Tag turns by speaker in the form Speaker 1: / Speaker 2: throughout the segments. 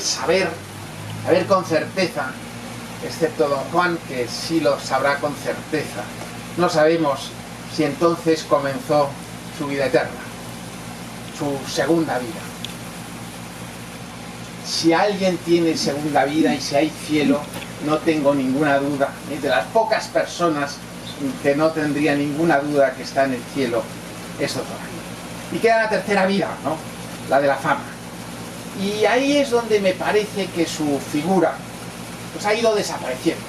Speaker 1: saber con certeza, excepto don Juan, que sí lo sabrá con certeza. No sabemos si entonces comenzó su vida eterna, su segunda vida. Si alguien tiene segunda vida y si hay cielo, no tengo ninguna duda, ni de las pocas personas que no tendría ninguna duda que está en el cielo, es doctor. Y queda la tercera vida, ¿no? La de la fama. Y ahí es donde me parece que su figura pues ha ido desapareciendo.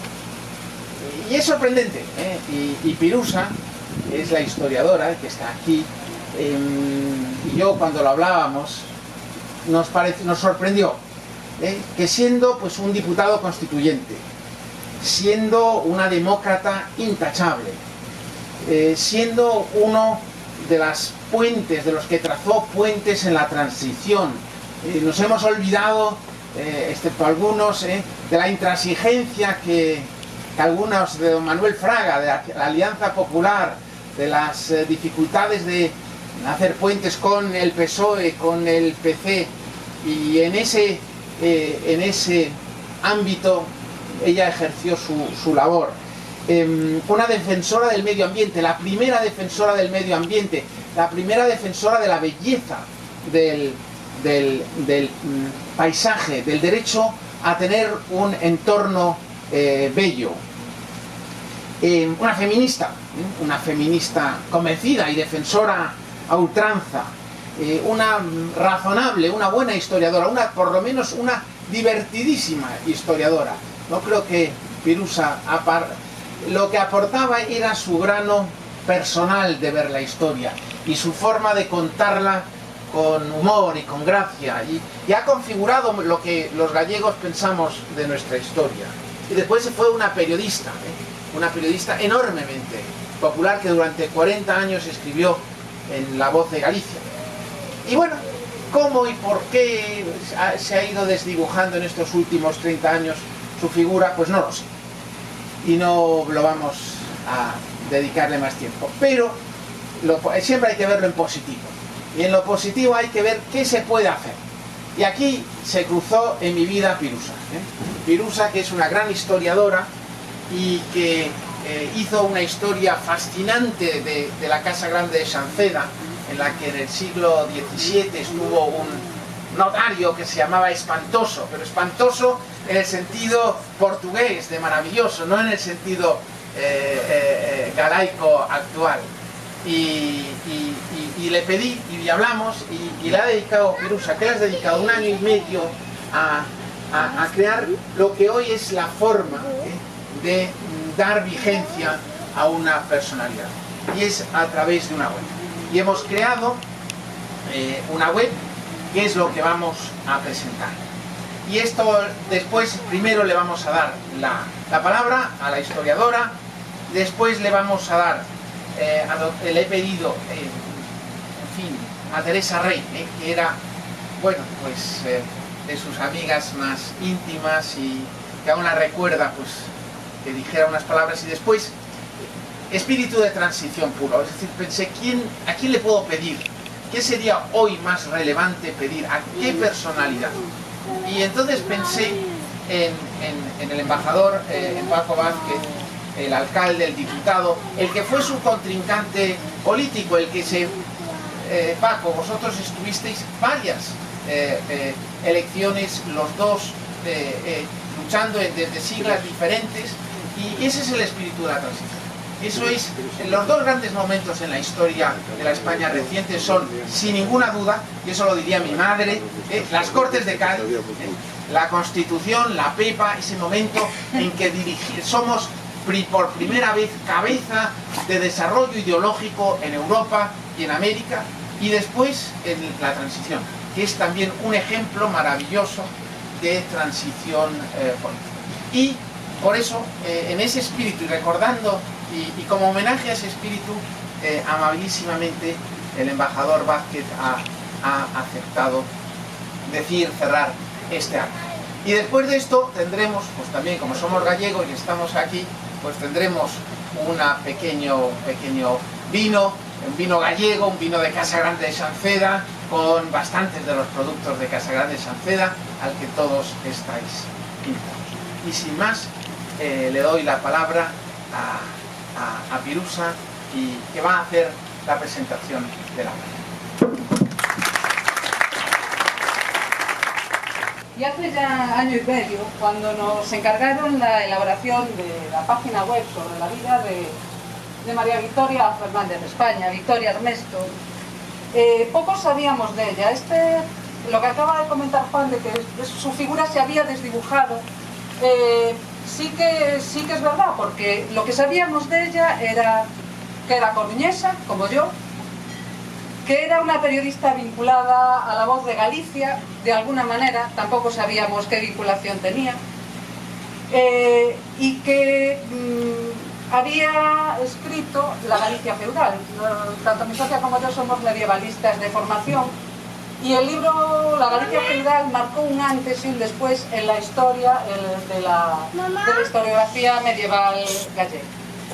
Speaker 1: Y es sorprendente, ¿eh? Y Pirusa es la historiadora que está aquí. Y yo cuando lo hablábamos nos sorprendió, que siendo pues un diputado constituyente, siendo una demócrata intachable, siendo uno de las puentes, de los que trazó puentes en la transición, nos hemos olvidado, excepto algunos, de la intransigencia que algunos de don Manuel Fraga, de la Alianza Popular, de las dificultades de hacer puentes con el PSOE, con el PC, y en ese ámbito ella ejerció su labor. Una defensora del medio ambiente, la primera defensora del medio ambiente, la primera defensora de la belleza del paisaje, del derecho a tener un entorno bello. Una feminista convencida y defensora a ultranza, una razonable, una buena historiadora, por lo menos una divertidísima historiadora. No creo que Pirusa lo que aportaba era su grano personal de ver la historia y su forma de contarla con humor y con gracia, y ha configurado lo que los gallegos pensamos de nuestra historia. Y después fue una periodista enormemente popular que durante 40 años escribió en La Voz de Galicia. Y bueno, ¿cómo y por qué se ha ido desdibujando en estos últimos 30 años su figura? Pues no lo sé. Y no lo vamos a dedicarle más tiempo. Pero siempre hay que verlo en positivo. Y en lo positivo hay que ver qué se puede hacer. Y aquí se cruzó en mi vida Pirusa. Pirusa, que es una gran historiadora y que hizo una historia fascinante de la Casa Grande de Sanceda, en la que en el siglo XVII estuvo un notario que se llamaba Espantoso, pero espantoso en el sentido portugués de maravilloso, no en el sentido galaico actual. Y le pedí, y hablamos, y le ha dedicado Pirusa, que le has dedicado 1 año y medio a crear lo que hoy es la forma de dar vigencia a una personalidad, y es a través de una web. Y hemos creado una web, que es lo que vamos a presentar. Y esto después, primero le vamos a dar la palabra a la historiadora, después le vamos a dar, le he pedido, en fin, a Teresa Rey, que era, bueno, pues de sus amigas más íntimas y que aún la recuerda, pues que dijera unas palabras. Y después, espíritu de transición puro, es decir, pensé, ¿a quién le puedo pedir? ¿Qué sería hoy más relevante pedir? ¿A qué personalidad? Y entonces pensé en el embajador, en Paco Vázquez, el alcalde, el diputado, el que fue su contrincante político, el que Paco, vosotros estuvisteis varias elecciones, los dos luchando desde siglas diferentes, y ese es el espíritu de la transición. Eso es, los dos grandes momentos en la historia de la España reciente son, sin ninguna duda, y eso lo diría mi madre, las Cortes de Cádiz, la Constitución, la Pepa, ese momento en que somos por primera vez cabeza de desarrollo ideológico en Europa y en América, y después en la transición, que es también un ejemplo maravilloso de transición política. Y por eso, en ese espíritu, y recordando, y como homenaje a ese espíritu, amabilísimamente el embajador Vázquez ha aceptado cerrar este acto. Y después de esto tendremos, pues también como somos gallegos y estamos aquí, pues tendremos un pequeño vino un vino gallego, un vino de Casa Grande de Sanceda, con bastantes de los productos de Casa Grande de Sanceda, al que todos estáis invitados. Y sin más, le doy la palabra a Pirusa, y que va a hacer la presentación de la página.
Speaker 2: Y hace ya año y medio, cuando nos encargaron la elaboración de la página web sobre la vida de María Victoria Fernández de España, Victoria Ernesto, poco sabíamos de ella. Lo que acaba de comentar Juan, de que su figura se había desdibujado, sí que es verdad, porque lo que sabíamos de ella era que era coruñesa, como yo, que era una periodista vinculada a La Voz de Galicia, de alguna manera, tampoco sabíamos qué vinculación tenía, y que había escrito La Galicia feudal. Tanto mi socia como yo somos medievalistas de formación, y el libro La Galicia feudal marcó un antes y un después en la historia de la historiografía medieval gallega.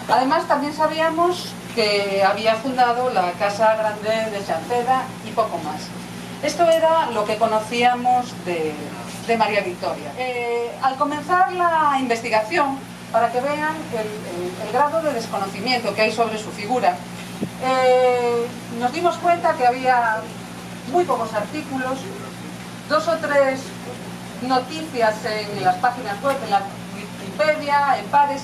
Speaker 2: Además, también sabíamos que había fundado la Casa Grande de Sanceda y poco más. Esto era lo que conocíamos de María Victoria. Al comenzar la investigación, para que vean el grado de desconocimiento que hay sobre su figura, nos dimos cuenta que había muy pocos artículos, 2 o 3 noticias en las páginas web, en la Wikipedia, en Pares,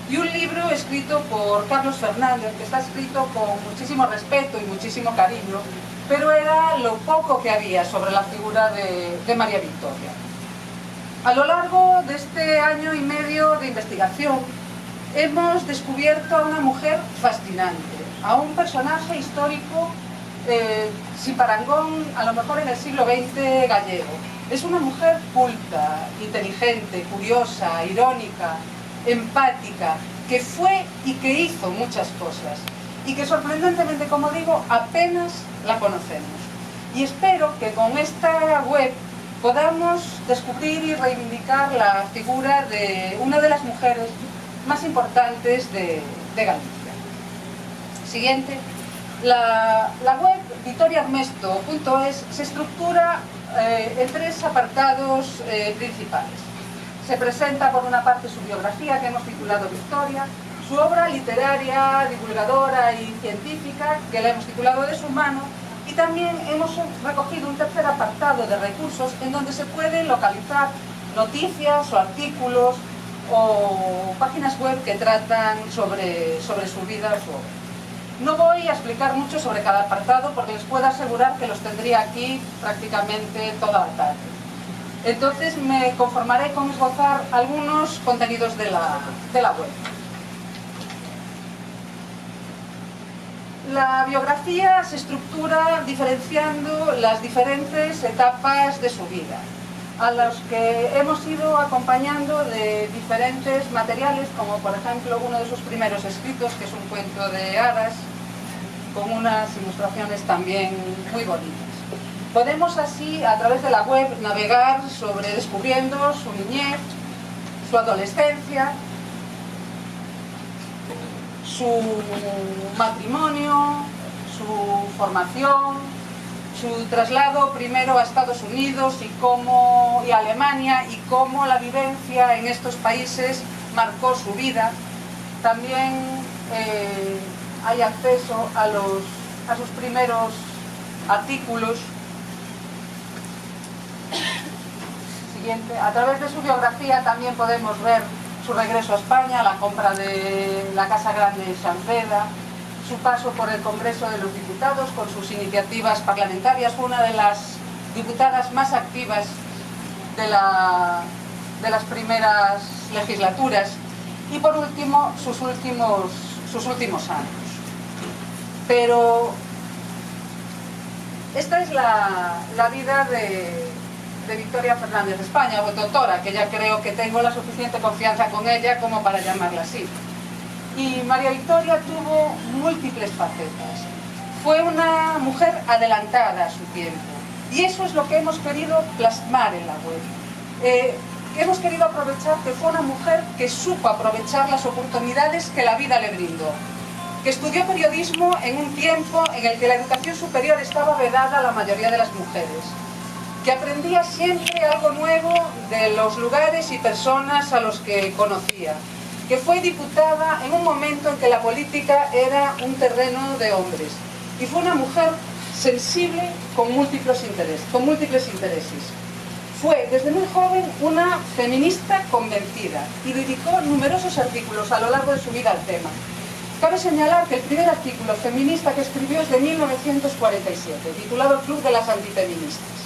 Speaker 2: y un libro escrito por Carlos Fernández, que está escrito con muchísimo respeto y muchísimo cariño, pero era lo poco que había sobre la figura de María Victoria. A lo largo de este año y medio de investigación, hemos descubierto a una mujer fascinante, a un personaje histórico sin parangón, a lo mejor en el siglo XX gallego. Es una mujer culta, inteligente, curiosa, irónica, empática, que fue y que hizo muchas cosas, y que sorprendentemente, como digo, apenas la conocemos. Y espero que con esta web podamos descubrir y reivindicar la figura de una de las mujeres más importantes de Galicia. Siguiente. La web victoriaernesto.es se estructura en 3 apartados principales. Se presenta por una parte su biografía, que hemos titulado Victoria, su obra literaria, divulgadora y científica, que la hemos titulado De su mano, y también hemos recogido un tercer apartado de recursos en donde se pueden localizar noticias o artículos o páginas web que tratan sobre su vida o su obra. No voy a explicar mucho sobre cada apartado porque les puedo asegurar que los tendría aquí prácticamente toda la tarde. Entonces me conformaré con esbozar algunos contenidos de la web. La biografía se estructura diferenciando las diferentes etapas de su vida, a los que hemos ido acompañando de diferentes materiales, como por ejemplo uno de sus primeros escritos, que es un cuento de hadas, con unas ilustraciones también muy bonitas. Podemos así, a través de la web, navegar sobre descubriendo su niñez, su adolescencia, su matrimonio, su formación, su traslado primero a Estados Unidos y a Alemania, y cómo la vivencia en estos países marcó su vida. También hay acceso a sus primeros artículos. Siguiente. A través de su biografía también podemos ver su regreso a España, la compra de la Casa Grande de Sanceda, su paso por el Congreso de los Diputados con sus iniciativas parlamentarias. Fue una de las diputadas más activas de las primeras legislaturas. Y por último, sus últimos años. Pero esta es la vida de Victoria Fernández de España, o doctora, que ya creo que tengo la suficiente confianza con ella como para llamarla así. Y María Victoria tuvo múltiples facetas. Fue una mujer adelantada a su tiempo, y eso es lo que hemos querido plasmar en la web. Hemos querido aprovechar que fue una mujer que supo aprovechar las oportunidades que la vida le brindó. que estudió periodismo en un tiempo en el que la educación superior estaba vedada a la mayoría de las mujeres, que aprendía siempre algo nuevo de los lugares y personas a los que conocía, que fue diputada en un momento en que la política era un terreno de hombres, y fue una mujer sensible con múltiples intereses. Fue desde muy joven una feminista convencida y dedicó numerosos artículos a lo largo de su vida al tema. Cabe señalar que el primer artículo feminista que escribió es de 1947, titulado El Club de las Antifeministas.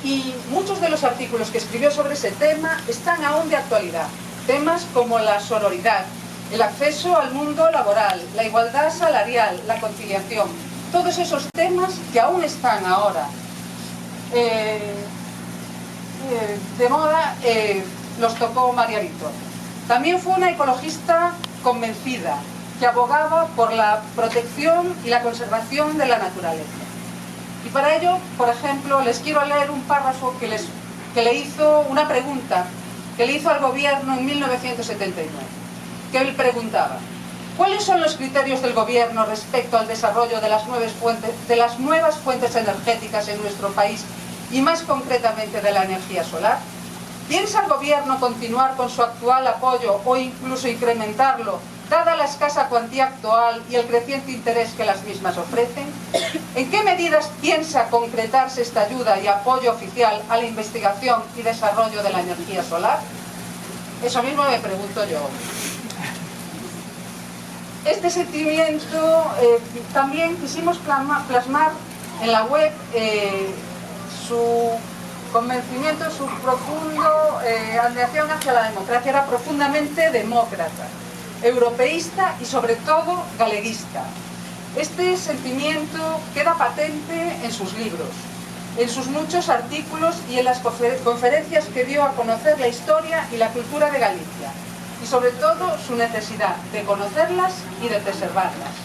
Speaker 2: Y muchos de los artículos que escribió sobre ese tema están aún de actualidad. Temas como la sororidad, el acceso al mundo laboral, la igualdad salarial, la conciliación. Todos esos temas que aún están ahora de moda, los tocó María Victoria. También fue una ecologista convencida, que abogaba por la protección y la conservación de la naturaleza. Y para ello, por ejemplo, les quiero leer un párrafo que le hizo una pregunta que le hizo al gobierno en 1979, que él preguntaba: ¿cuáles son los criterios del gobierno respecto al desarrollo de las nuevas fuentes energéticas en nuestro país y más concretamente de la energía solar? ¿Piensa el gobierno continuar con su actual apoyo o incluso incrementarlo, dada la escasa cuantía actual y el creciente interés que las mismas ofrecen? ¿En qué medidas piensa concretarse esta ayuda y apoyo oficial a la investigación y desarrollo de la energía solar? Eso mismo me pregunto yo. Este sentimiento también quisimos plasmar en la web su convencimiento, su profundo adhesión hacia la democracia. Era profundamente demócrata, europeísta y sobre todo galeguista. Este sentimiento queda patente en sus libros, en sus muchos artículos y en las conferencias que dio a conocer la historia y la cultura de Galicia, y sobre todo su necesidad de conocerlas y de preservarlas.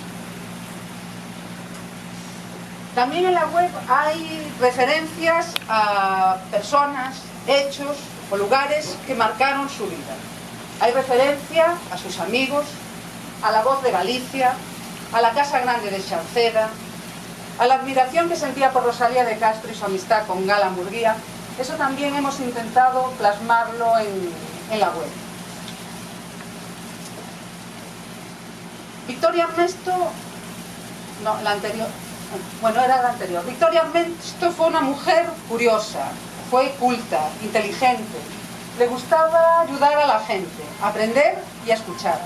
Speaker 2: También en la web hay referencias a personas, hechos o lugares que marcaron su vida. Hay referencia a sus amigos, a La Voz de Galicia, a la Casa Grande de Xanceda, a la admiración que sentía por Rosalía de Castro y su amistad con Gala Murguía. Eso también hemos intentado plasmarlo en la web. Victoria Armesto, no, la anterior, bueno, era la anterior. Victoria Armesto fue una mujer curiosa, fue culta, inteligente, le gustaba ayudar a la gente, aprender y a escuchar.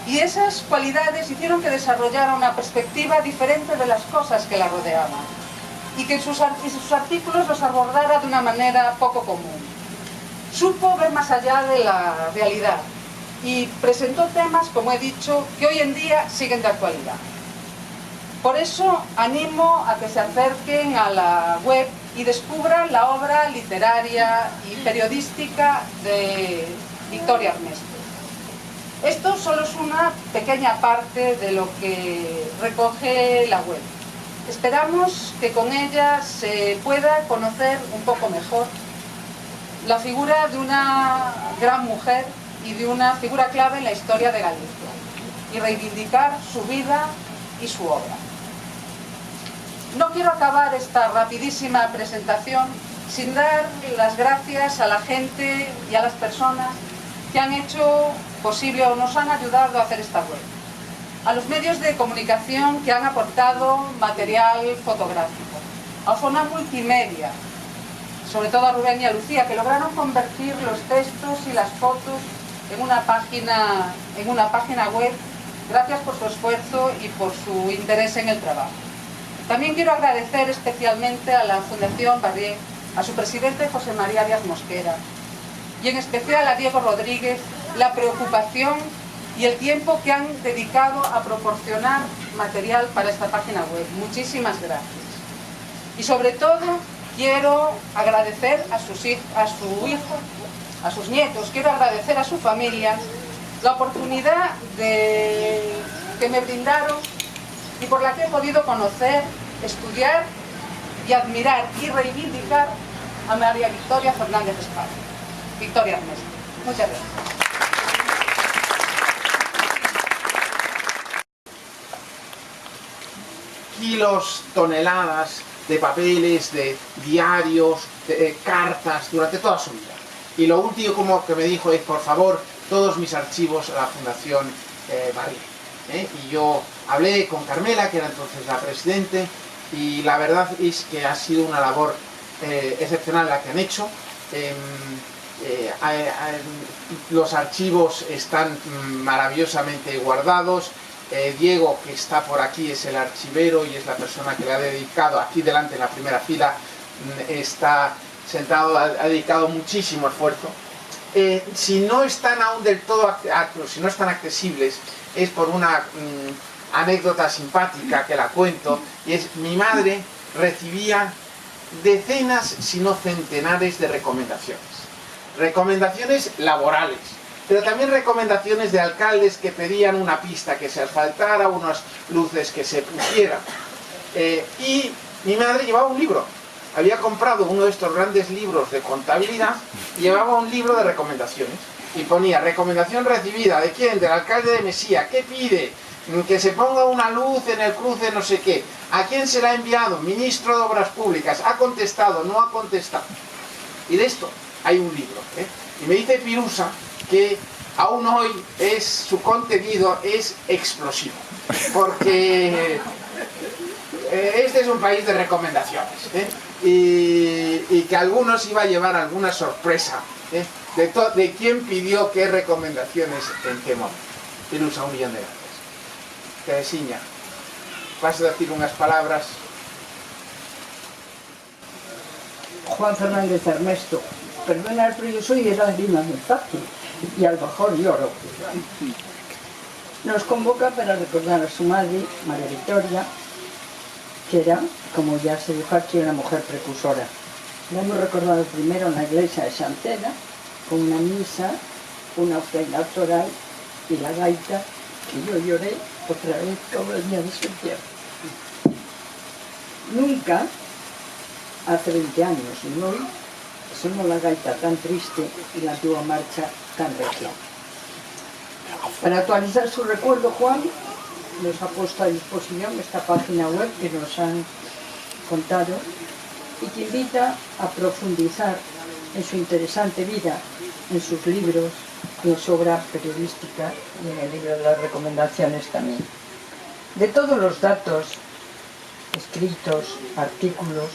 Speaker 2: Y esas cualidades hicieron que desarrollara una perspectiva diferente de las cosas que la rodeaban y que sus artículos los abordara de una manera poco común. Supo ver más allá de la realidad y presentó temas, como he dicho, que hoy en día siguen de actualidad. Por eso animo a que se acerquen a la web y descubran la obra literaria y periodística de Victoria Armesto. Esto solo es una pequeña parte de lo que recoge la web. Esperamos que con ella se pueda conocer un poco mejor la figura de una gran mujer y de una figura clave en la historia de Galicia, y reivindicar su vida y su obra. No quiero acabar esta rapidísima presentación sin dar las gracias a la gente y a las personas que han hecho posible o nos han ayudado a hacer esta web. A los medios de comunicación que han aportado material fotográfico, a Zona Multimedia, sobre todo a Rubén y a Lucía, que lograron convertir los textos y las fotos en una página web. Gracias por su esfuerzo y por su interés en el trabajo. También quiero agradecer especialmente a la Fundación Barrié, a su presidente José María Díaz Mosquera, y en especial a Diego Rodríguez, la preocupación y el tiempo que han dedicado a proporcionar material para esta página web. Muchísimas gracias. Y sobre todo quiero agradecer a su hijo, a sus nietos, quiero agradecer a su familia la oportunidad que me brindaron y por la que he podido conocer, estudiar y admirar y reivindicar a María Victoria Fernández Espada. Victoria Armesto. Muchas gracias.
Speaker 1: kilos, toneladas de papeles, de diarios, de cartas durante toda su vida. Y lo último que me dijo es, por favor, todos mis archivos a la Fundación Barrié. Y yo hablé con Carmela, que era entonces la presidente, y la verdad es que ha sido una labor excepcional la que han hecho. Los archivos están maravillosamente guardados. Diego, que está por aquí, es el archivero y es la persona que le ha dedicado, aquí delante en la primera fila, está sentado, ha dedicado muchísimo esfuerzo. Si no están aún del todo, si no están accesibles, es por una anécdota simpática que la cuento, y es: mi madre recibía decenas, si no centenares de recomendaciones laborales, pero también recomendaciones de alcaldes que pedían una pista que se asfaltara, unas luces que se pusieran. Y mi madre llevaba un libro, había comprado uno de estos grandes libros de contabilidad y llevaba un libro de recomendaciones y ponía: recomendación recibida, ¿de quién? Del alcalde de Mesía. ¿Qué pide? Que se ponga una luz en el cruce no sé qué. ¿A quién se la ha enviado? Ministro de Obras Públicas. ¿Ha contestado? ¿No ha contestado? Y de esto hay un libro, y me dice Pirusa que aún hoy su contenido es explosivo, porque este es un país de recomendaciones, y que algunos iba a llevar alguna sorpresa de quién pidió qué recomendaciones en qué momento. Pirusa, 1.000.000 de gracias. Teresiña, vas a decir unas palabras.
Speaker 3: Juan Fernández Ernesto, perdonad, pero yo soy de lágrimas muy fácil y a lo mejor lloro. Nos convoca para recordar a su madre, María Victoria, que era, como ya se dijo aquí, una mujer precursora. La hemos recordado primero en la iglesia de Santena, con una misa, una ofrenda autoral y la gaita, que yo lloré otra vez como el día de su entierro. Nunca, hace 20 años y hoy, sonó la gaita tan triste y la antigua marcha tan regia. Para actualizar su recuerdo, Juan nos ha puesto a disposición esta página web que nos han contado y que invita a profundizar en su interesante vida, en sus libros y en su obra periodística y en el libro de las recomendaciones también. De todos los datos, escritos, artículos,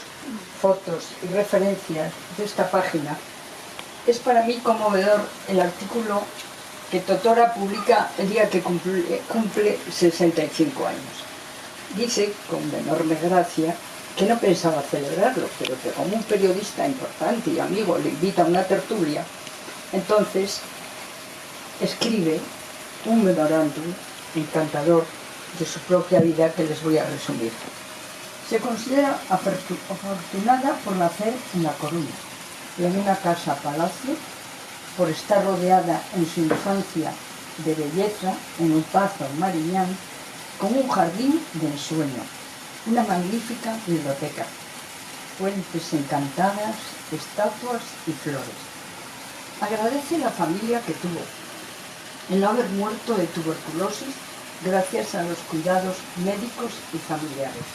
Speaker 3: fotos y referencias de esta página, es para mí conmovedor el artículo que Totora publica el día que cumple 65 años. Dice, con enorme gracia, que no pensaba celebrarlo, pero que como un periodista importante y amigo le invita a una tertulia, entonces escribe un memorándum encantador de su propia vida que les voy a resumir. Se considera afortunada por nacer en La Coruña y en una casa-palacio, por estar rodeada en su infancia de belleza en un pazo en Mariñán, con un jardín de ensueño, una magnífica biblioteca, fuentes encantadas, estatuas y flores. Agradece la familia que tuvo, el no haber muerto de tuberculosis gracias a los cuidados médicos y familiares.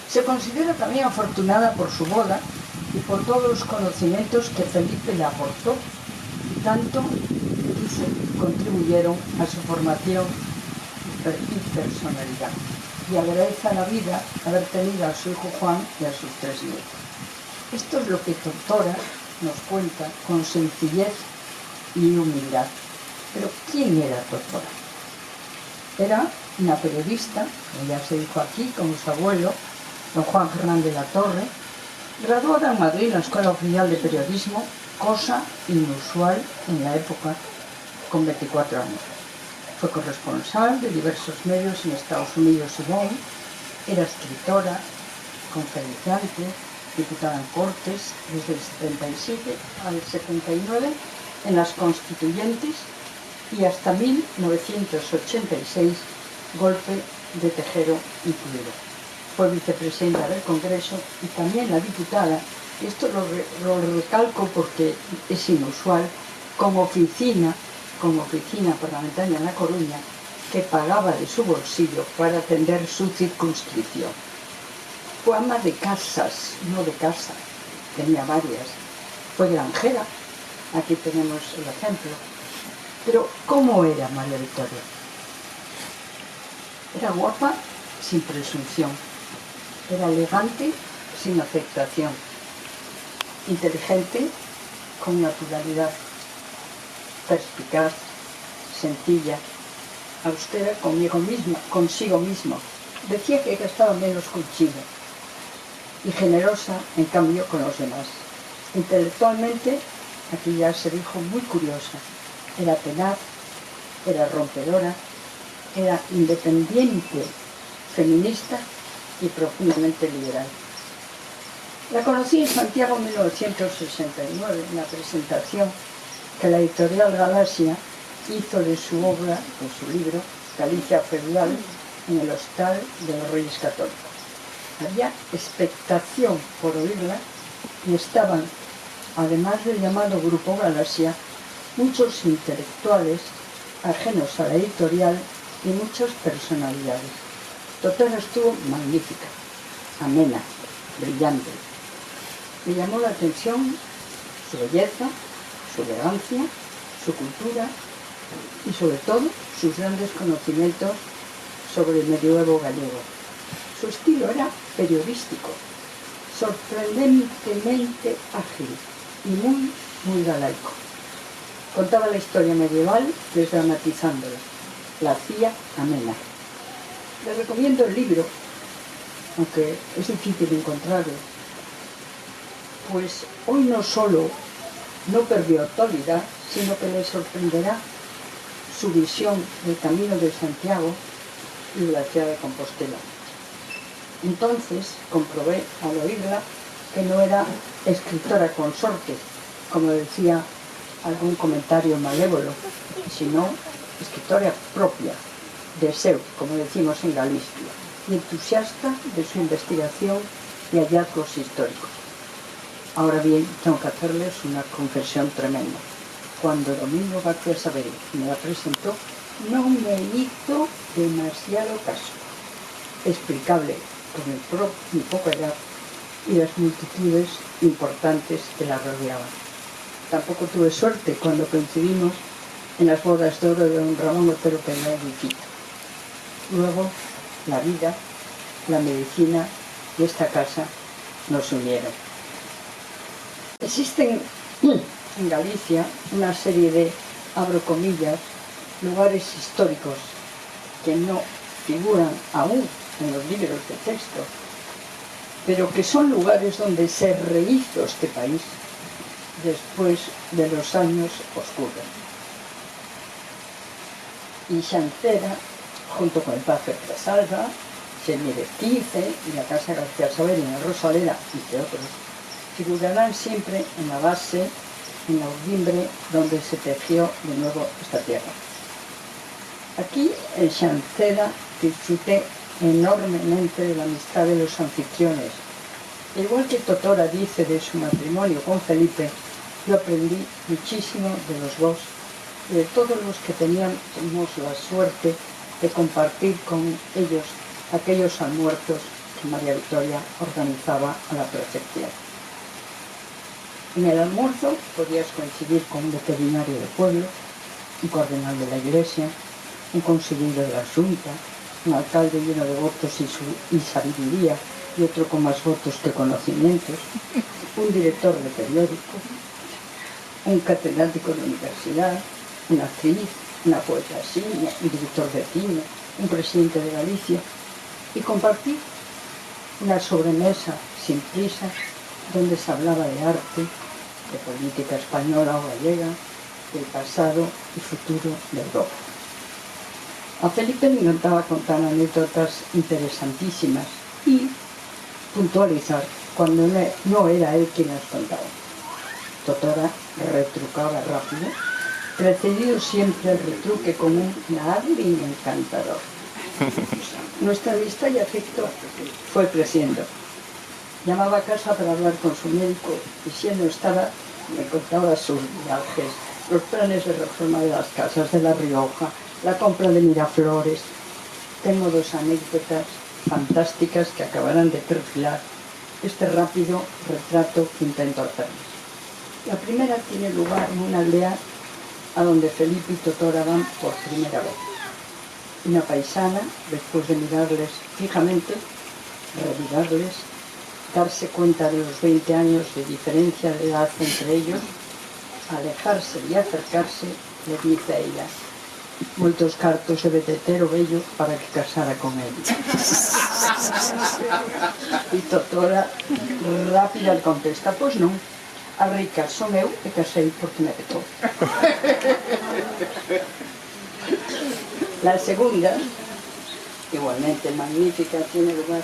Speaker 3: Se considera también afortunada por su boda y por todos los conocimientos que Felipe le aportó y tanto, dice, contribuyeron a su formación y personalidad. Y agradece a la vida haber tenido a su hijo Juan y a sus 3 nietos. Esto es lo que Totora nos cuenta con sencillez y humildad. Pero ¿quién era Totora? Era una periodista, como ya se dijo aquí, como su abuelo, don Juan Fernández de la Torre, graduada en Madrid en la Escuela Oficial de Periodismo, cosa inusual en la época, con 24 años. Fue corresponsal de diversos medios en Estados Unidos y Bonn, era escritora, conferenciante, diputada en Cortes desde el 77 al 79 en las Constituyentes y hasta 1986, golpe de Tejero incluido. Fue vicepresidenta del Congreso y también la diputada, y esto lo recalco porque es inusual, como oficina parlamentaria en La Coruña, que pagaba de su bolsillo para atender su circunscripción. Fue ama de casas, no de casa, tenía varias. Fue granjera, aquí tenemos el ejemplo. Pero, ¿cómo era María Victoria? Era guapa sin presunción, era elegante sin afectación, inteligente con naturalidad, perspicaz, sencilla, austera consigo misma. Decía que gastaba menos que un chino y generosa, en cambio, con los demás. Intelectualmente, aquí ya se dijo muy curiosa. Era tenaz, era rompedora, era independiente, feminista y profundamente liberal. La conocí en Santiago en 1969, en la presentación que la editorial Galaxia hizo de su obra, de su libro, Galicia Feudal, en el Hostal de los Reyes Católicos. Había expectación por oírla y estaban, además del llamado Grupo Galaxia, muchos intelectuales ajenos a la editorial y muchas personalidades. Total estuvo magnífica, amena, brillante. Me llamó la atención su belleza, su elegancia, su cultura y sobre todo sus grandes conocimientos sobre el medioevo gallego. Su estilo era periodístico, sorprendentemente ágil y muy galaico. Contaba la historia medieval desdramatizándola, la hacía amena. Les recomiendo el libro, aunque es difícil encontrarlo, pues hoy no solo no perdió actualidad, sino que les sorprenderá su visión del Camino de Santiago y de la ciudad de Compostela. Entonces comprobé al oírla que no era escritora consorte, como decía algún comentario malévolo, sino escritora propia, de seu, como decimos en Galicia, y entusiasta de su investigación y hallazgos históricos. Ahora bien, tengo que hacerles una confesión tremenda. Cuando Domingo García Saverio me la presentó, no me hizo demasiado caso. Explicable por mi poca edad y las multitudes importantes que la rodeaban. Tampoco tuve suerte cuando coincidimos en las bodas de oro de don Ramón Otero Peña y Fito. Luego, la vida, la medicina y esta casa nos unieron. Existen en Galicia una serie de, abro comillas, lugares históricos que no figuran aún en los libros de texto, pero que son lugares donde se rehizo este país después de los años oscuros. Y Xancera, junto con el Pazo de Salva, Xemirecice y la Casa García Saverio en la Rosaleda, entre otros, figurarán siempre en la base, en la urdimbre donde se tejió de nuevo esta tierra. Aquí, en Xancera, disfruté enormemente de la amistad de los anfitriones. Igual que Totora dice de su matrimonio con Felipe, yo aprendí muchísimo de los dos y de todos los que teníamos la suerte de compartir con ellos aquellos almuerzos que María Victoria organizaba a la perfección. En el almuerzo podías coincidir con un veterinario del pueblo, un cardenal de la iglesia, un consejero de la Junta, un alcalde lleno de votos y sabiduría y otro con más votos que conocimientos, un director de periódico, un catedrático de universidad, una actriz, una poeta signa, un director de cine, un presidente de Galicia, y compartir una sobremesa sin prisa donde se hablaba de arte, de política española o gallega, del pasado y futuro de Europa. A Felipe le encantaba contar anécdotas interesantísimas y puntualizar cuando no era él quien las contaba. Totora retrucaba rápido, precedido siempre el retruque con un nadie encantador. Nuestra amistad y afecto fue creciendo. Llamaba a casa para hablar con su médico y si él no estaba, me contaba sus viajes, los planes de reforma de las casas de La Rioja, la compra de Miraflores. Tengo dos anécdotas fantásticas que acabarán de perfilar este rápido retrato que intento hacerles. La primera tiene lugar en una aldea a donde Felipe y Totora van por primera vez. Una paisana, después de mirarles fijamente, revirarles, darse cuenta de los 20 años de diferencia de edad entre ellos, alejarse y acercarse, le dice a ella: «Moltos cartos debe de ter o vello para que casara con él». E Totora rápida le contesta: «Pois non, as ricas son eu e casei porque me petou». La segunda, igualmente magnífica, tiene lugar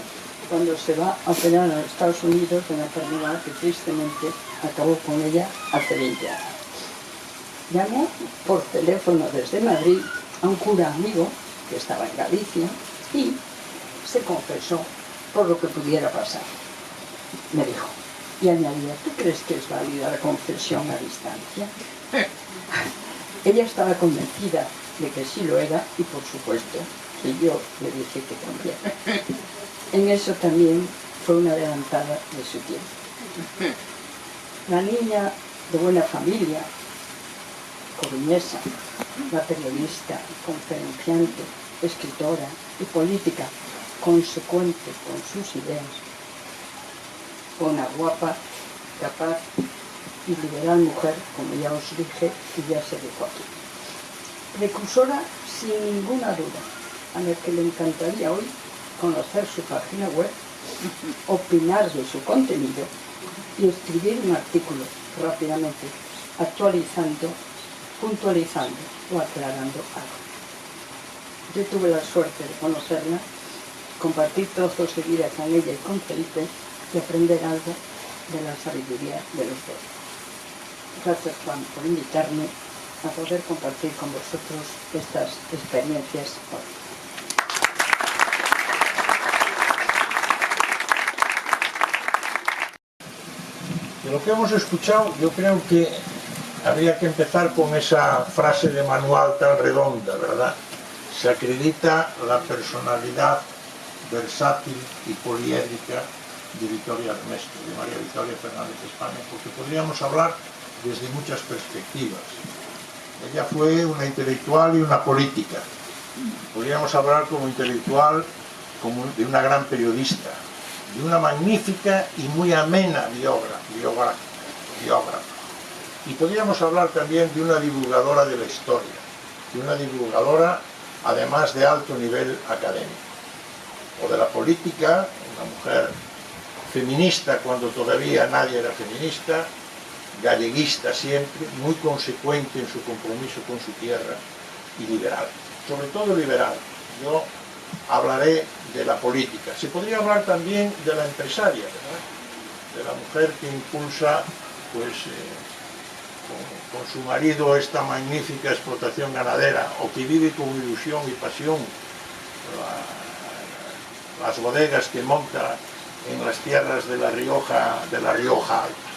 Speaker 3: cuando se va a operar a Estados Unidos de una enfermedad que tristemente acabó con ella hace 20 años. Llamó por teléfono desde Madrid a un cura amigo que estaba en Galicia y se confesó por lo que pudiera pasar. Me dijo, y añadía: «¿Tú crees que es válida la confesión a distancia?». Ella estaba convencida de que sí lo era y, por supuesto, que yo le dije que también. En eso también fue una adelantada de su tiempo. La niña de buena familia, coruñesa, la periodista, conferenciante, escritora y política, consecuente con sus ideas, una guapa, capaz y liberal mujer, como ya os dije y ya se dijo aquí. Precursora sin ninguna duda, a la que le encantaría hoy conocer su página web, opinar de su contenido y escribir un artículo rápidamente, actualizando, puntualizando o aclarando algo. Yo tuve la suerte de conocerla, compartir trozos de vida con ella y con Felipe y aprender algo de la sabiduría de los dos. Gracias, Juan, por invitarme a poder compartir con vosotros estas experiencias hoy.
Speaker 4: De lo que hemos escuchado, yo creo que habría que empezar con esa frase de manual tan redonda, ¿verdad? Se acredita la personalidad versátil y poliédrica de Vitoria Armesto, de María Victoria Fernández España, porque podríamos hablar desde muchas perspectivas. Ella fue una intelectual y una política. Podríamos hablar como intelectual, como de una gran periodista, de una magnífica y muy amena biógrafa. Y podríamos hablar también de una divulgadora de la historia, de una divulgadora además de alto nivel académico. O de la política, una mujer feminista cuando todavía nadie era feminista, galleguista siempre, muy consecuente en su compromiso con su tierra y liberal, sobre todo liberal. Yo hablaré de la política. Se podría hablar también de la empresaria, ¿verdad? De la mujer que impulsa, pues, con su marido esta magnífica explotación ganadera, o que vive con ilusión y pasión las bodegas que monta en las tierras de la Rioja Alta.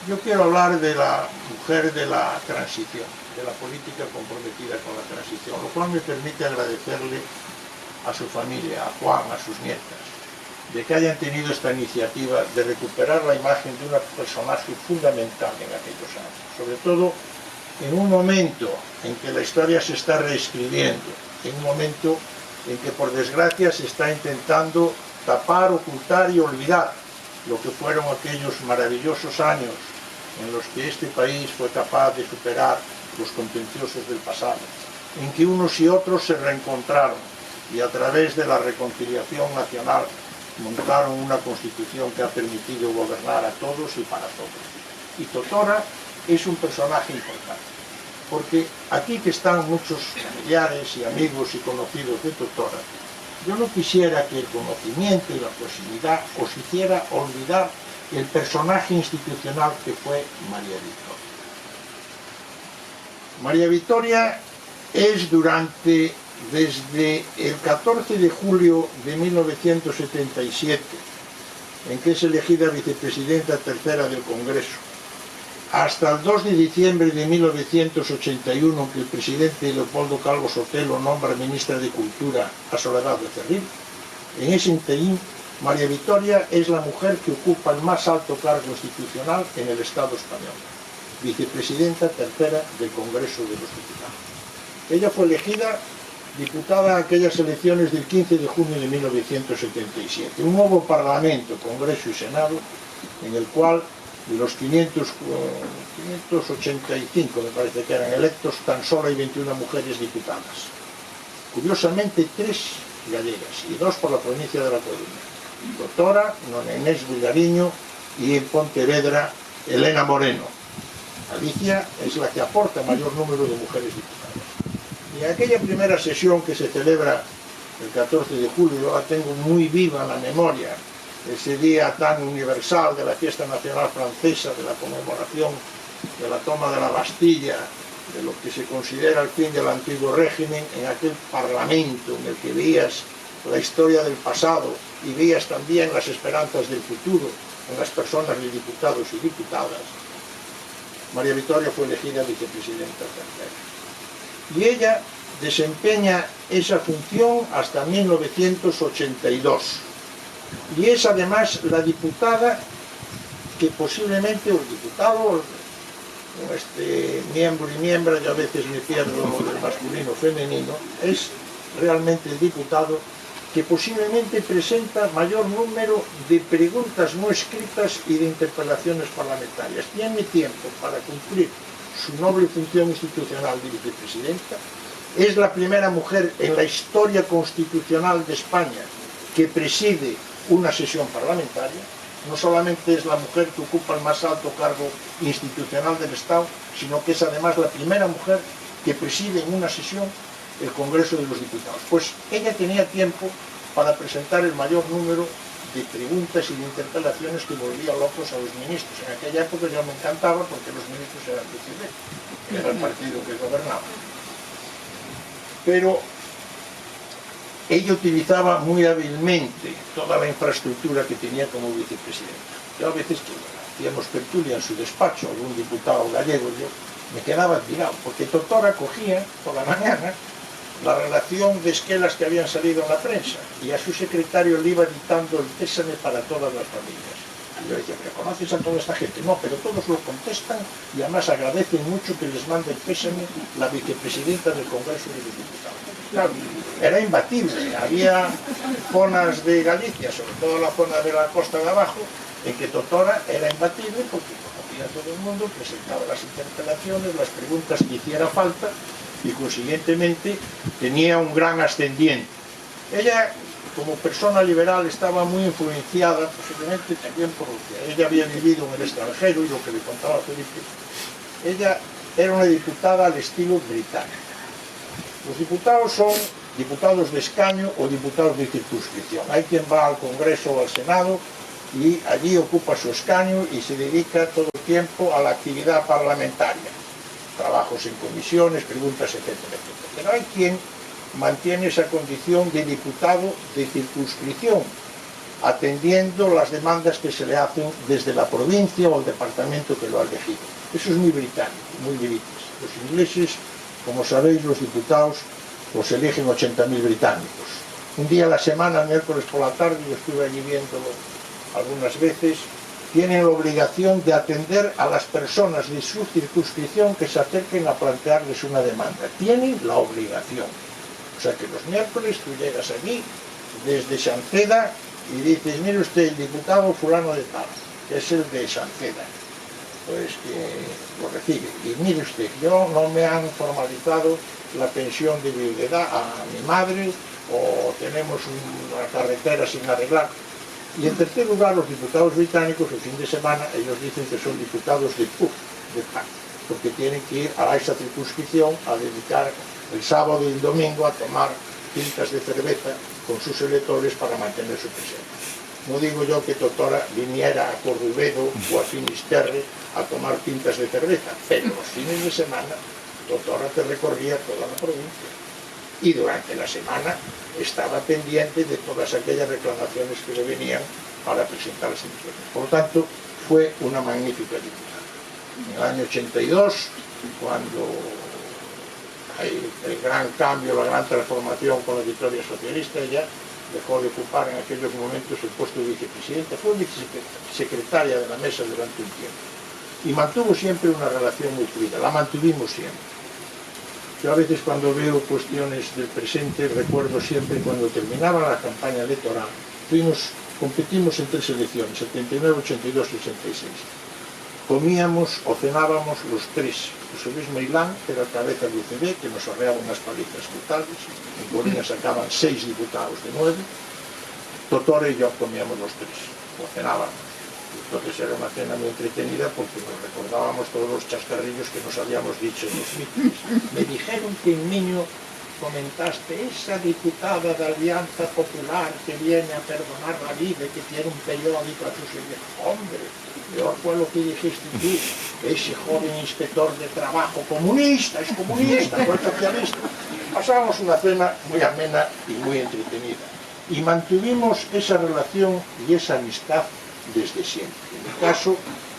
Speaker 4: Yo quiero hablar de la mujer de la transición, de la política comprometida con la transición, lo cual me permite agradecerle a su familia, a Juan, a sus nietas, de que hayan tenido esta iniciativa de recuperar la imagen de un personaje fundamental en aquellos años, sobre todo en un momento en que la historia se está reescribiendo, en un momento en que por desgracia se está intentando tapar, ocultar y olvidar lo que fueron aquellos maravillosos años en los que este país fue capaz de superar los contenciosos del pasado, en que unos y otros se reencontraron y a través de la reconciliación nacional montaron una constitución que ha permitido gobernar a todos y para todos. Y Totora es un personaje importante, porque aquí que están muchos familiares y amigos y conocidos de Totora, yo no quisiera que el conocimiento y la proximidad os hiciera olvidar el personaje institucional que fue María Victoria. María Victoria es desde el 14 de julio de 1977, en que es elegida vicepresidenta tercera del Congreso, hasta el 2 de diciembre de 1981, en que el presidente Leopoldo Calvo Sotelo nombra ministra de Cultura a Soledad Becerril, En ese interín, María Victoria es la mujer que ocupa el más alto cargo institucional en el Estado español, vicepresidenta tercera del Congreso de los Diputados. Ella fue elegida diputada a aquellas elecciones del 15 de junio de 1977. Un nuevo Parlamento, Congreso y Senado, en el cual de los 585, me parece que eran electos, tan solo hay 21 mujeres diputadas. Curiosamente, 3 gallegas y 2 por la provincia de La Coruña. Doctora, Nona Inés Vilariño, y en Pontevedra, Elena Moreno. Galicia es la que aporta mayor número de mujeres diputadas. Y en aquella primera sesión que se celebra el 14 de julio, yo la tengo muy viva en la memoria, ese día tan universal de la fiesta nacional francesa, de la conmemoración de la toma de la Bastilla, de lo que se considera el fin del antiguo régimen, en aquel parlamento en el que veías la historia del pasado y veías también las esperanzas del futuro en las personas de diputados y diputadas. María Victoria fue elegida vicepresidenta tercera. Y ella desempeña esa función hasta 1982. Y es además la diputada que posiblemente, o el diputado, miembro y miembro, yo a veces me pierdo del masculino o femenino, es realmente el diputado que posiblemente presenta mayor número de preguntas no escritas y de interpelaciones parlamentarias. Tiene tiempo para cumplir su noble función institucional de vicepresidenta. Es la primera mujer en la historia constitucional de España que preside una sesión parlamentaria. No solamente es la mujer que ocupa el más alto cargo institucional del Estado, sino que es además la primera mujer que preside en una sesión el Congreso de los Diputados. Pues ella tenía tiempo para presentar el mayor número de preguntas y de interpelaciones que volvía locos a los ministros. En aquella época yo me encantaba porque los ministros eran de Chile, era el partido que gobernaba. Pero ella utilizaba muy hábilmente toda la infraestructura que tenía como vicepresidenta. Yo a veces que hacíamos tertulia en su despacho, algún diputado gallego, yo me quedaba admirado, porque Totora cogía por la mañana la relación de esquelas que habían salido en la prensa y a su secretario le iba dictando el pésame para todas las familias. Y yo decía, ¿pero conoces a toda esta gente? No, pero todos lo contestan y además agradecen mucho que les mande el pésame la vicepresidenta del Congreso de los Diputados. Claro, era imbatible. Había zonas de Galicia, sobre todo la zona de la costa de abajo, en que Totora era imbatible porque conocía a todo el mundo, presentaba las interpelaciones, las preguntas que hiciera falta, y consiguientemente tenía un gran ascendiente. Ella, como persona liberal, estaba muy influenciada, posiblemente también por lo que ella había vivido en el extranjero y lo que le contaba Felipe. Ella era una diputada al estilo británico. Los diputados son diputados de escaño o diputados de circunscripción. Hay quien va al Congreso o al Senado y allí ocupa su escaño y se dedica todo el tiempo a la actividad parlamentaria. Trabajos en comisiones, preguntas, etcétera, etcétera. Pero hay quien mantiene esa condición de diputado de circunscripción, atendiendo las demandas que se le hacen desde la provincia o el departamento que lo ha elegido. Eso es muy británico, muy british. Los ingleses, como sabéis, los diputados los eligen 80.000 británicos. Un día a la semana, el miércoles por la tarde, yo estuve allí viéndolo algunas veces, tienen la obligación de atender a las personas de su circunscripción que se acerquen a plantearles una demanda. Tienen la obligación. O sea que los miércoles tú llegas allí desde Sanceda y dices, mire usted, el diputado fulano de tal, que es el de Sanceda, pues que lo recibe. Y mire usted, yo no me han formalizado la pensión de viudedad a mi madre, o tenemos una carretera sin arreglar. Y en tercer lugar, los diputados británicos, el fin de semana, ellos dicen que son diputados de pub, de pub, porque tienen que ir a esa circunscripción a dedicar el sábado y el domingo a tomar pintas de cerveza con sus electores para mantener su presencia. No digo yo que Totora viniera a Corrubedo o a Finisterre a tomar pintas de cerveza, pero los fines de semana Totora te recorría toda la provincia. Y durante la semana estaba pendiente de todas aquellas reclamaciones que le venían para presentar las iniciativas. Por lo tanto, fue una magnífica diputada. En el año 82, cuando hay el gran cambio, la gran transformación con la victoria socialista, ella dejó de ocupar en aquellos momentos el puesto de vicepresidenta, fue vicesecretaria de la mesa durante un tiempo y mantuvo siempre una relación muy fluida, la mantuvimos siempre. Yo a veces cuando veo cuestiones del presente recuerdo siempre cuando terminaba la campaña electoral, competimos en 3 elecciones, 79, 82 y 86. Comíamos o cenábamos los 3. José Luis Meilán, que era cabeza del UCD, que nos arreaba unas palizas brutales, en Coruña sacaban 6 diputados de 9, Totora y yo comíamos los 3, o cenábamos. Entonces era una cena muy entretenida porque nos recordábamos todos los chascarrillos que nos habíamos dicho en los mítines. Me dijeron que en Miño comentaste esa diputada de Alianza Popular que viene a perdonar la vida y que tiene un periódico a sus hijos. Hombre, peor fue lo que dijiste tú, ese joven inspector de trabajo comunista, es comunista, fue socialista. Pasábamos una cena muy amena y muy entretenida y mantuvimos esa relación y esa amistad desde siempre. En mi caso,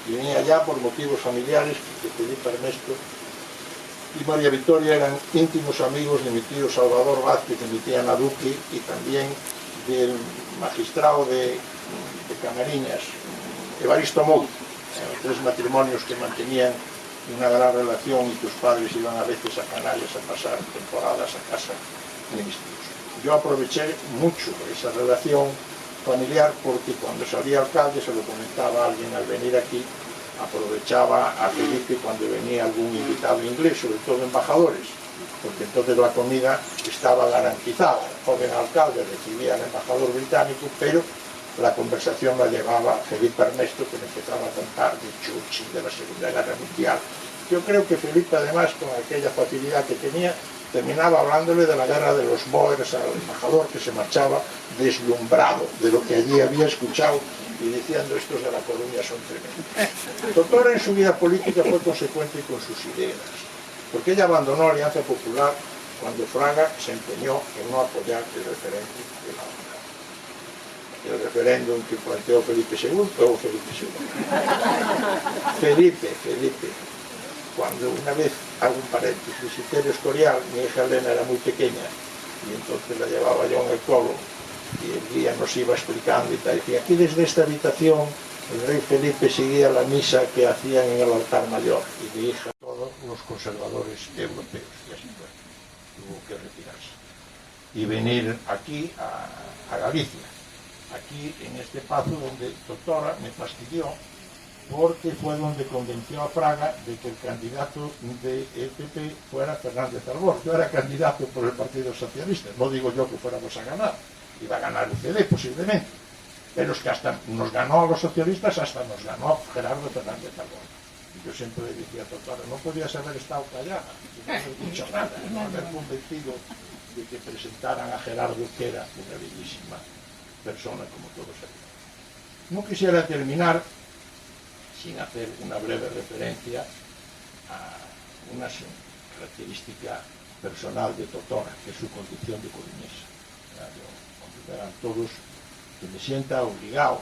Speaker 4: venía ya por motivos familiares, que Felipe Ernesto y María Victoria eran íntimos amigos de mi tío Salvador Vázquez, de mi tía Ana Duque y también del magistrado de Camariñas, Evaristo Mou, 3 matrimonios que mantenían una gran relación y tus padres iban a veces a Canarias a pasar temporadas a casa de mis tíos. Yo aproveché mucho esa relación familiar porque cuando salía alcalde, se lo comentaba a alguien al venir aquí, aprovechaba a Felipe cuando venía algún invitado inglés, sobre todo embajadores, porque entonces la comida estaba garantizada. El joven alcalde recibía al embajador británico, pero la conversación la llevaba Felipe Ernesto, que le empezaba a contar de Churchill, de la Segunda Guerra Mundial. Yo creo que Felipe, además, con aquella facilidad que tenía, terminaba hablándole de la guerra de los Boers al embajador, que se marchaba deslumbrado de lo que allí había escuchado y diciendo estos de La Coruña son tremendos. Totora en su vida política fue consecuente con sus ideas, porque ella abandonó la Alianza Popular cuando Fraga se empeñó en no apoyar el referéndum de la UNA. El referéndum que planteó Felipe II, Felipe, cuando una vez, hago un paréntesis, visité el Escorial, mi hija Elena era muy pequeña y entonces la llevaba yo en el colo y el guía nos iba explicando y tal, y decía, aquí desde esta habitación el rey Felipe seguía la misa que hacían en el altar mayor y mi hija, todos los conservadores europeos, y así fue, tuvo que retirarse y venir aquí a Galicia, aquí en este pazo donde Totora me fastidió porque fue donde convenció a Fraga de que el candidato del PP fuera Fernández Arbós. Yo era candidato por el Partido Socialista, no digo yo que fuéramos a ganar, iba a ganar UCD posiblemente, pero es que hasta nos ganó a los socialistas, hasta nos ganó Gerardo Fernández Arbós. Y yo siempre le decía a Totora, no podías haber estado callada, no haber dicho nada, no haber convencido de que presentaran a Gerardo, que era una bellísima persona, como todos sabemos. No quisiera terminar sin hacer una breve referencia a una característica personal de Totora, que es su condición de coruñesa. Consideran todos que me sienta obligado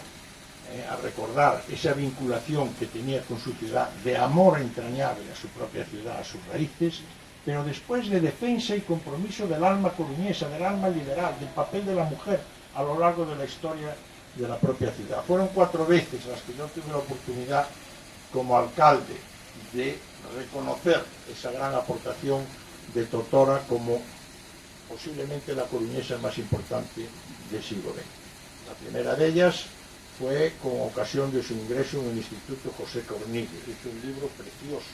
Speaker 4: a recordar esa vinculación que tenía con su ciudad, de amor entrañable a su propia ciudad, a sus raíces, pero después de defensa y compromiso del alma coruñesa, del alma liberal, del papel de la mujer a lo largo de la historia de la propia ciudad. Fueron 4 veces las que yo tuve la oportunidad como alcalde de reconocer esa gran aportación de Totora como posiblemente la coruñesa más importante del siglo XX. La primera de ellas fue con ocasión de su ingreso en el Instituto José Cornille. Hizo un libro precioso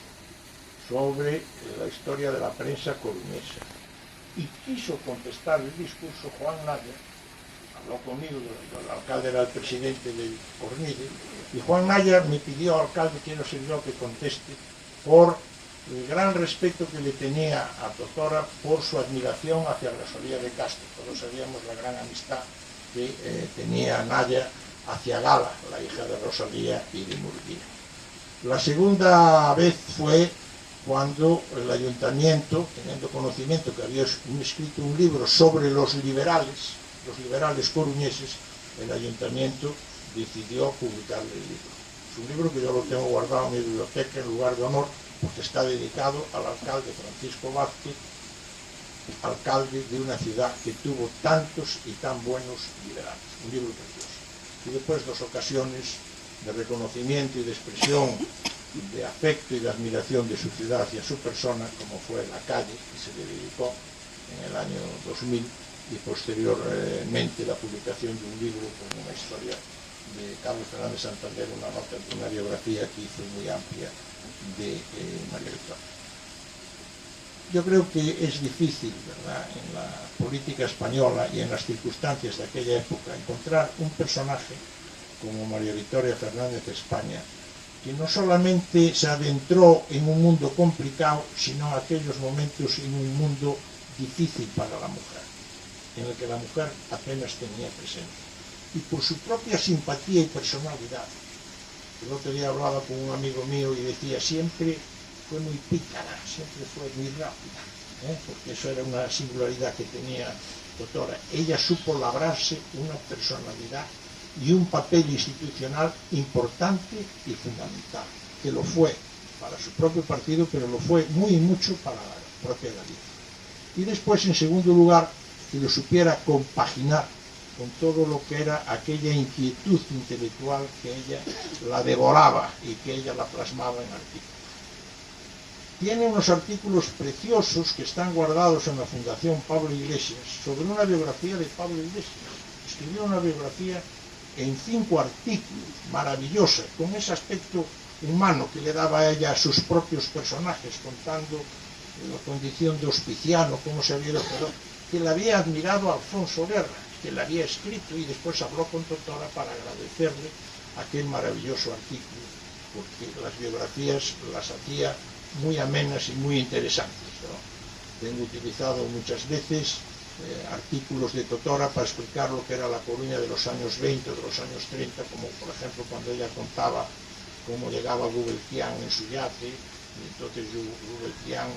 Speaker 4: sobre la historia de la prensa coruñesa y quiso contestar el discurso Juan Naya. Habló conmigo, el alcalde era el presidente del Cornille, y Juan Naya me pidió, alcalde, quiero ser yo que conteste, por el gran respeto que le tenía a Totora, por su admiración hacia Rosalía de Castro. Todos sabíamos la gran amistad que tenía Naya hacia Gala, la hija de Rosalía y de Murguía. La segunda vez fue cuando el ayuntamiento, teniendo conocimiento que había escrito un libro sobre los liberales coruñeses, el ayuntamiento decidió publicarle el libro. Es un libro que yo lo tengo guardado en mi biblioteca en lugar de honor, porque está dedicado al alcalde Francisco Vázquez alcalde de una ciudad que tuvo tantos y tan buenos liberales. Un libro precioso. Y después dos ocasiones de reconocimiento y de expresión de afecto y de admiración de su ciudad hacia su persona, como fue La calle, que se le dedicó en el año 2000, y posteriormente la publicación de un libro con una historia de Carlos Fernández Santander, una biografía que hizo muy amplia de María Victoria. Yo creo que es difícil, ¿verdad?, en la política española y en las circunstancias de aquella época encontrar un personaje como María Victoria Fernández de España, que no solamente se adentró en un mundo complicado, sino en aquellos momentos en un mundo difícil para la mujer, en el que la mujer apenas tenía presencia. Y por su propia simpatía y personalidad, el otro día hablaba con un amigo mío y decía, siempre fue muy pícara, siempre fue muy rápida, porque eso era una singularidad que tenía Totora. Ella supo labrarse una personalidad y un papel institucional importante y fundamental, que lo fue para su propio partido, pero lo fue muy mucho para la propia Galicia. Y después, en segundo lugar, que lo supiera compaginar con todo lo que era aquella inquietud intelectual que ella la devoraba y que ella la plasmaba en artículos. Tiene unos artículos preciosos que están guardados en la Fundación Pablo Iglesias sobre una biografía de Pablo Iglesias. Escribió una biografía en 5 artículos, maravillosa, con ese aspecto humano que le daba a ella a sus propios personajes, contando la condición de hospiciano, cómo se había operado, que le había admirado a Alfonso Guerra, que le había escrito y después habló con Totora para agradecerle aquel maravilloso artículo, porque las biografías las hacía muy amenas y muy interesantes, ¿no? Tengo utilizado muchas veces artículos de Totora para explicar lo que era La Coruña de los años 20 o de los años 30, como por ejemplo cuando ella contaba cómo llegaba Gubelcián en su yate, y entonces Gubelcián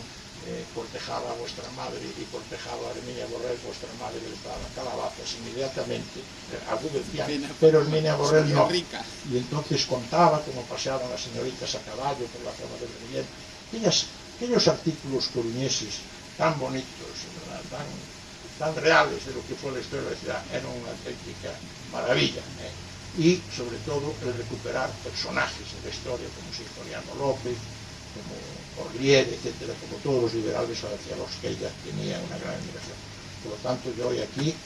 Speaker 4: cortejaba a vuestra madre y cortejaba a Herminia Borrell, vuestra madre le daba calabazas inmediatamente a Gubelcián, pero Herminia Borrell no. Y entonces contaba cómo paseaban las señoritas a caballo por la zona del Riviera. Aquellos artículos coruñeses tan bonitos, ¿verdad?, tan reales de lo que fue la historia de la ciudad, eran una auténtica maravilla. Y sobre todo el recuperar personajes de la historia como Siciliano López, como Orlier, etcétera, como todos los liberales hacia los que ella tenía una gran admiración. Por lo tanto, yo hoy aquí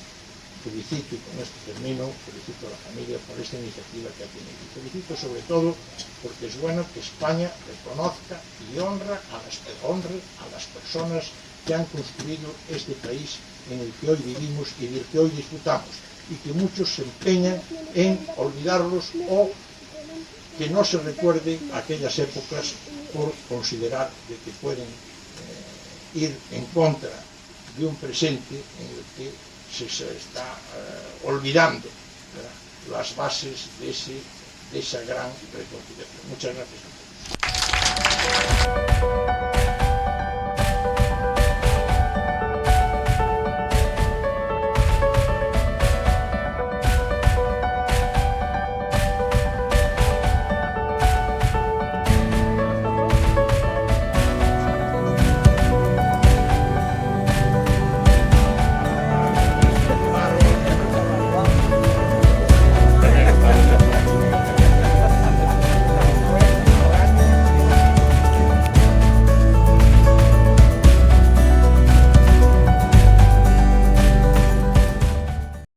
Speaker 4: felicito, y con esto termino, felicito a la familia por esta iniciativa que ha tenido. Y felicito sobre todo porque es bueno que España reconozca y honre a las personas que han construido este país en el que hoy vivimos y del que hoy disfrutamos, y que muchos se empeñan en olvidarlos o que no se recuerden aquellas épocas por considerar de que pueden ir en contra de un presente en el que se está olvidando, ¿verdad?, las bases de esa gran reconciliación. Muchas gracias.